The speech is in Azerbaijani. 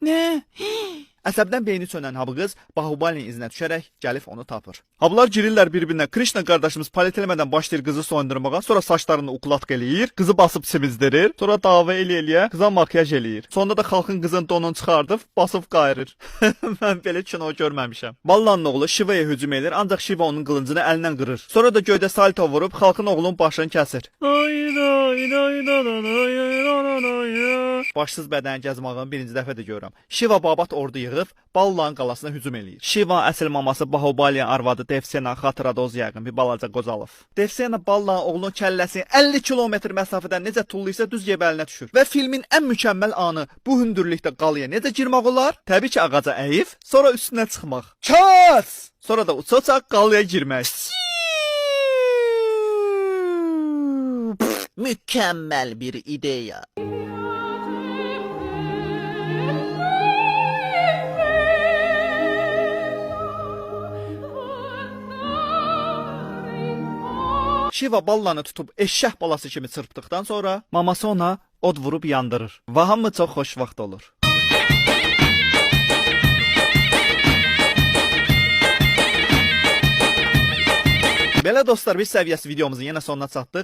Nə? Əsəbdən beyni sönən Habı qız Bahubalinin izinə düşərək gəlib onu tapır. Hablar girirlər bir-birinə. Krishna qardaşımız palet eləmədən başlayır qızı soyundurmağa, sonra saçlarını uklatq eləyir, qızı basıb simizdirir, sonra dava eləyə qıza makyaj eləyir. Sonunda da xalqın qızın donunu çıxardıb basıb qayırır. Mən belə kino görməmişəm. Ballanın oğlu Shivaya hücum edir, ancaq Shiva onun qılıncını əlindən qırır. Sonra da göydə salto vurub xalqın oğlunun başını kəsir. Başsız bədəni gəzmağını birinci dəfə də görürəm. Shiva babat ordu yığıb Ballanın qalasına hücum eləyir. Shiva əsl maması Bahubaliyan arvadı Devsena Xatradoz yəqin bir balaca qocalıb. Devsena Ballanın oğlunun kəlləsini 50 kilometr məsafədən necə tullayırsa düz yebəlinə düşür. Və filmin ən mükəmməl anı bu hündürlükdə qalaya necə girmək olar? Təbii ki, ağaca əyib, sonra üstünə çıxmaq. Ças! Sonra da uça-uça qalaya girmək. Mükəmməl bir ideya. Shiva Ballanı tutub eşşək balası kimi çırpdıqdan sonra maması ona od vurub yandırır. Və hamı çox xoş vaxt olur. Belə dostlar, biz səviyyəsi videomuzun yenə sonuna çatdıq.